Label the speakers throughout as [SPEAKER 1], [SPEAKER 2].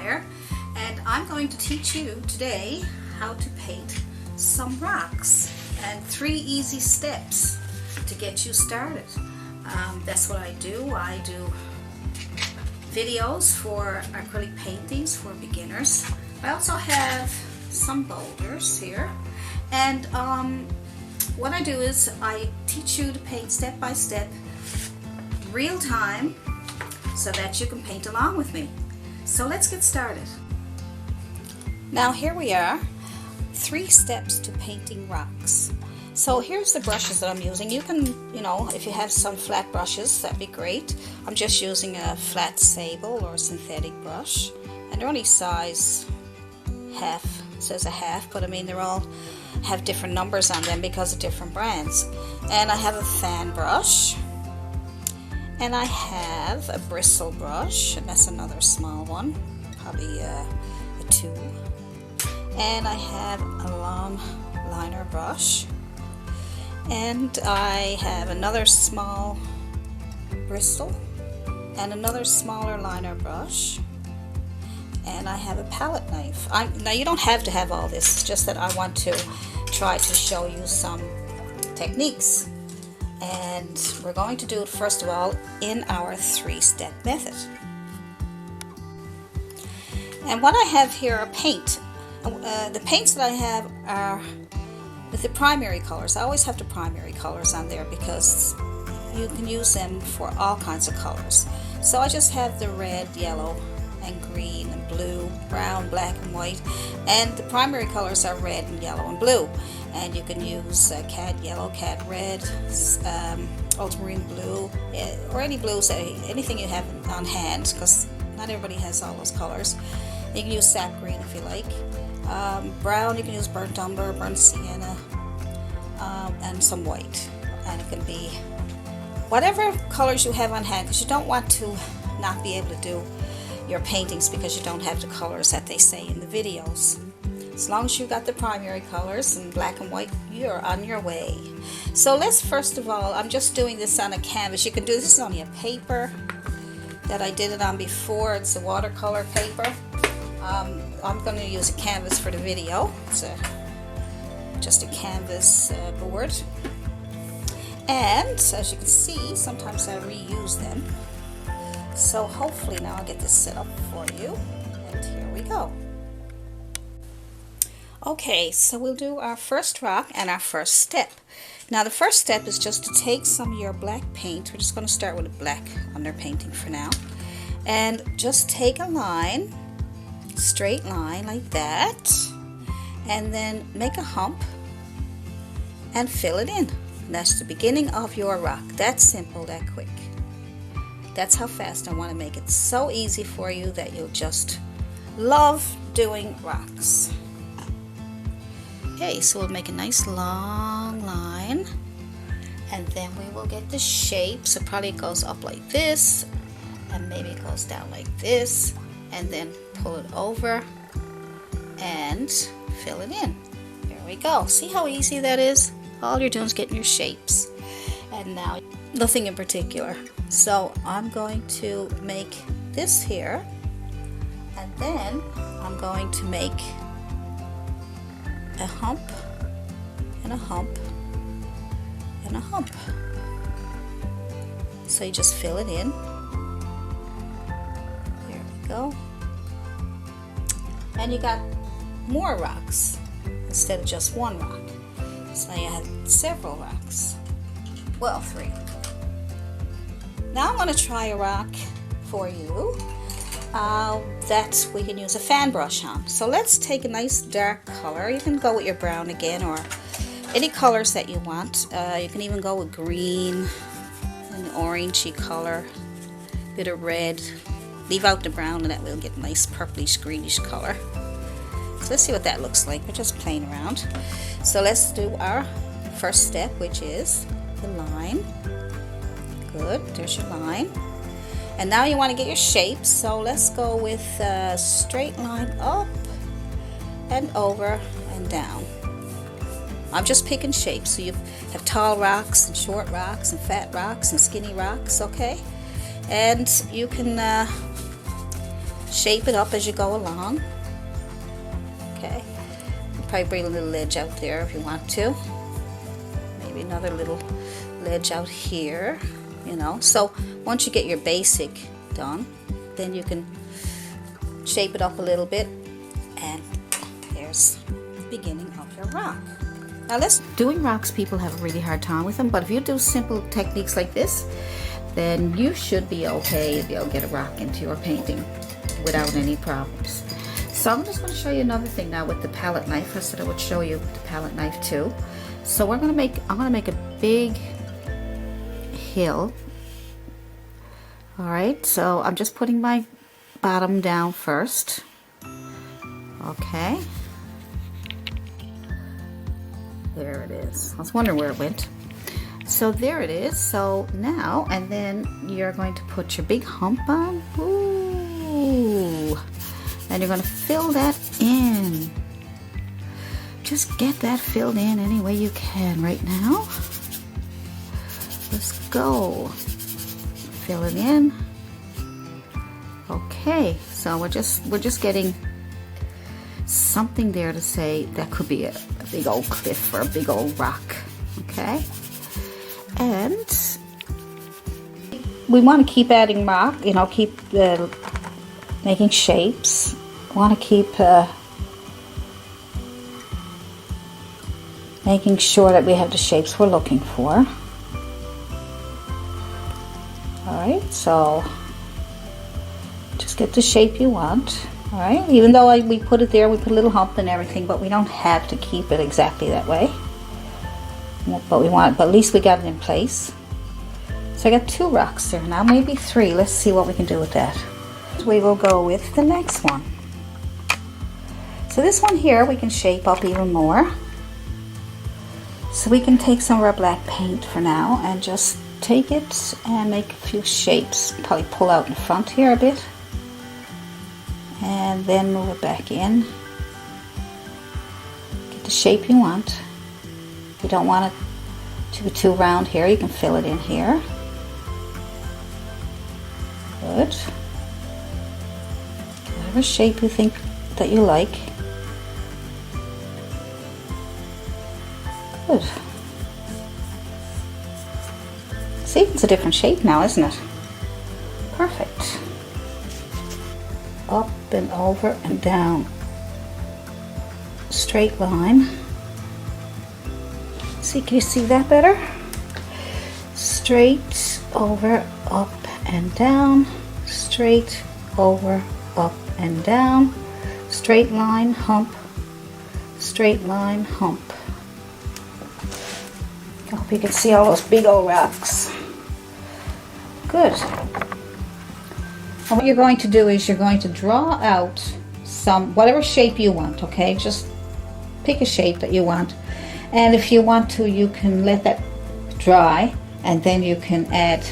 [SPEAKER 1] here, and I'm going to teach you today how to paint some rocks and 3 easy steps to get you started. That's what I do. I do videos for acrylic paintings for beginners. I also have some boulders here, and what I do is I teach you to paint step by step, real time, so that you can paint along with me. So let's get started. Now here we are, 3 steps to painting rocks. So here's the brushes that I'm using. You can, if you have some flat brushes, that'd be great. I'm just using a flat sable or synthetic brush, and they're only size half. It says a half, but I mean they're all have different numbers on them because of different brands. And I have a fan brush, and I have a bristle brush, and that's another small one, probably a 2. And I have a long liner brush, and I have another small bristle and another smaller liner brush, and I have a palette knife. Now you don't have to have all this, it's just that I want to try to show you some techniques. And we're going to do it first of all in our 3-step method. And what I have here are paint. The paints that I have are with the primary colors. I always have the primary colors on there because you can use them for all kinds of colors. So I just have the red, yellow, and green and blue, brown, black, and white. And the primary colors are red and yellow and blue. And you can use cad yellow, cad red, ultramarine blue, or any blues, anything you have on hand, because not everybody has all those colors. You can use sap green if you like. Brown, you can use burnt umber, burnt sienna, and some white. And it can be whatever colors you have on hand, because you don't want to not be able to do your paintings because you don't have the colors that they say in the videos. As long as you got the primary colors in black and white, you're on your way. So let's first of all, I'm just doing this on a canvas. You can do this is only a paper that I did it on before. It's a watercolor paper. I'm going to use a canvas for the video. It's just a canvas board. And as you can see, sometimes I reuse them. So hopefully now I'll get this set up for you. And here we go. Okay, so we'll do our first rock and our first step. Now the first step is just to take some of your black paint. We're just going to start with a black underpainting for now. And just take a line, straight line like that. And then make a hump and fill it in. And that's the beginning of your rock. That simple, that quick. That's how fast I want to make it. So easy for you that you'll just love doing rocks. Okay, so we'll make a nice long line, and then we will get the shape. So probably it goes up like this, and maybe it goes down like this, and then pull it over and fill it in. There we go. See how easy that is? All you're doing is getting your shapes. And now, nothing in particular. So I'm going to make this here, and then I'm going to make a hump and a hump and a hump. So you just fill it in. There we go. And you got more rocks instead of just one rock. So now you have several rocks. Well, 3. Now I'm going to try a rock for you that we can use a fan brush on. So let's take a nice dark color. You can go with your brown again, or any colors that you want. You can even go with green, an orangey color, bit of red. Leave out the brown, and that will get a nice purplish greenish color. So let's see what that looks like. We're just playing around. So let's do our first step, which is the line. Good, there's your line. And now you want to get your shape, so let's go with a straight line up and over and down. I'm just picking shapes, so you have tall rocks and short rocks and fat rocks and skinny rocks, okay? And you can shape it up as you go along. Okay, probably bring a little ledge out there if you want to. Maybe another little ledge out here, you know. So once you get your basic done, then you can shape it up a little bit, and there's the beginning of your rock. Now doing rocks, people have a really hard time with them, but if you do simple techniques like this, then you should be okay if you'll get a rock into your painting without any problems. So I'm just going to show you another thing now with the palette knife. I said I would show you the palette knife too. So I'm going to make a big hill. All right, so I'm just putting my bottom down first. Okay. There it is. I was wondering where it went. So there it is. So now, and then you're going to put your big hump on. Ooh. And you're going to fill that in. Just get that filled in any way you can right now. Let's go. Fill it in. Okay, so we're just getting something there to say that could be a big old cliff or a big old rock. Okay, and we want to keep adding rock, you know, keep making shapes. Want to keep making sure that we have the shapes we're looking for. Alright, so just get the shape you want. Alright, even though we put it there, we put a little hump and everything, but we don't have to keep it exactly that way. But we want, but at least we got it in place. So I got 2 rocks there now, maybe 3. Let's see what we can do with that. We will go with the next one. So this one here we can shape up even more. So we can take some of our black paint for now and just take it and make a few shapes. Probably pull out in front here a bit and then move it back in. Get the shape you want. If you don't want it to be too round here, you can fill it in here. Good. Whatever shape you think that you like. Good. See, it's a different shape now, isn't it? Perfect. Up and over and down. Straight line. See, can you see that better? Straight over, up and down. Straight over, up and down. Straight line, hump. Straight line, hump. I hope you can see all those big old rocks. Good. And what you're going to do is you're going to draw out whatever shape you want, okay? Just pick a shape that you want. And if you want to, you can let that dry and then you can add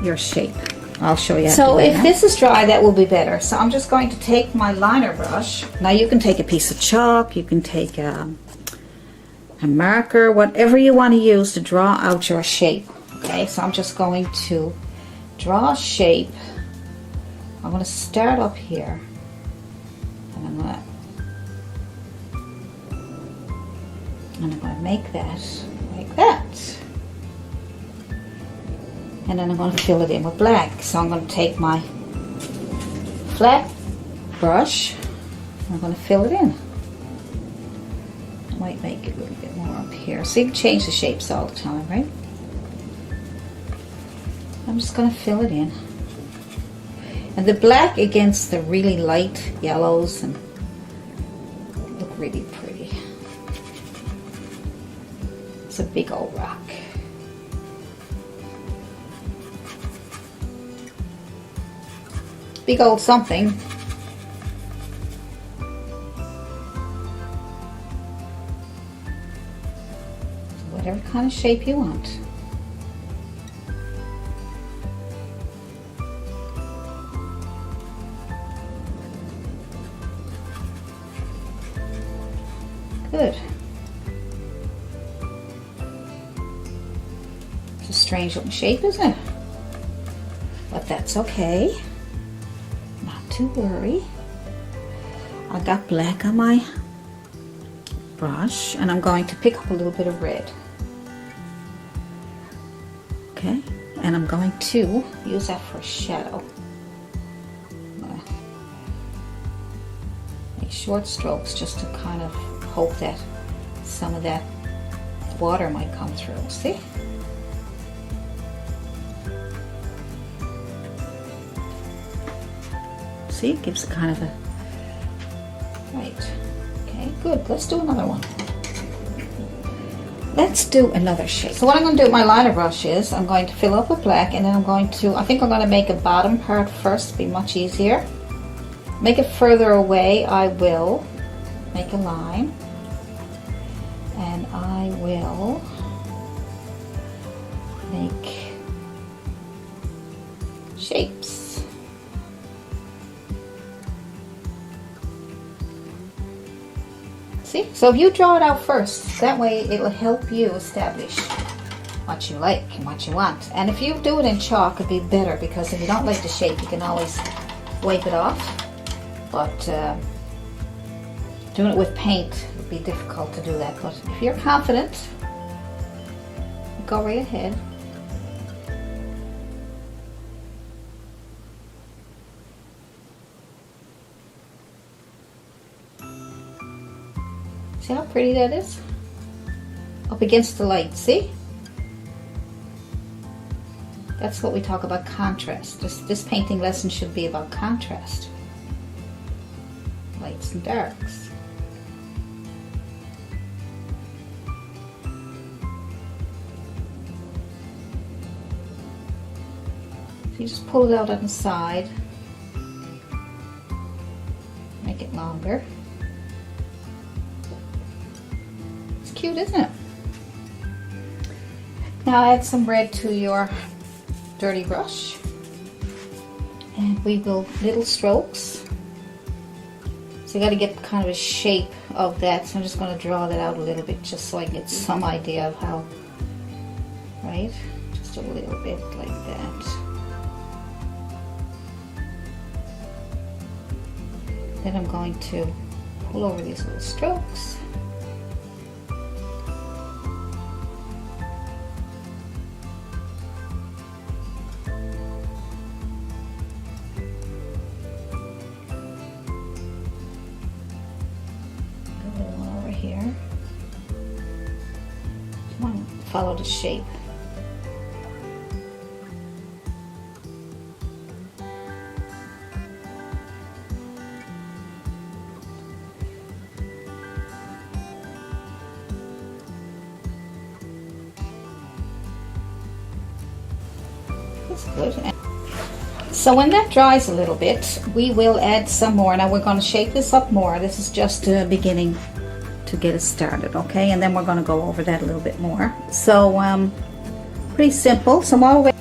[SPEAKER 1] your shape. I'll show you how to do that. So if this is dry, that will be better. So I'm just going to take my liner brush. Now you can take a piece of chalk, you can take a marker, whatever you want to use to draw out your shape. Okay, so I'm just going to draw a shape. I'm going to start up here and I'm going to make that like that, and then I'm going to fill it in with black. So I'm going to take my flat brush and I'm going to fill it in. Might make it a little bit more up here. So you can change the shapes all the time, right? I'm just going to fill it in. And the black against the really light yellows and look really pretty. It's a big old rock. Big old something. Whatever kind of shape you want. Good. It's a strange looking shape, isn't it? But that's okay. Not too to worry. I got black on my brush, and I'm going to pick up a little bit of red. Okay, and I'm going to use that for a shadow. Make short strokes just to kind of hope that some of that water might come through. See? See, it gives a kind of a right. Okay, good. Let's do another one. Let's do another shape. So what I'm going to do with my liner brush is I'm going to fill up with black, and then I'm going to, I think I'm going to make a bottom part first, be much easier. Make it further away. I will make a line, and I will make shapes. See? So if you draw it out first, that way it'll help you establish what you like and what you want. And if you do it in chalk, it'd be better, because if you don't like the shape, you can always wipe it off. But doing it with paint would be difficult to do that. But if you're confident, go right ahead. See how pretty that is? Up against the light, see? That's what we talk about, contrast. This painting lesson should be about contrast. Lights and darks. So you just pull it out on the side. Make it longer. Cute, isn't it? Now add some red to your dirty brush, and we will little strokes. So you got to get kind of a shape of that. So I'm just going to draw that out a little bit, just so I get some idea of how. Right, just a little bit like that. Then I'm going to pull over these little strokes. Follow the shape. That's good. So when that dries a little bit, we will add some more. Now we're going to shape this up more. This is just a beginning to get us started, okay? And then we're going to go over that a little bit more. So pretty simple. So I'm all the way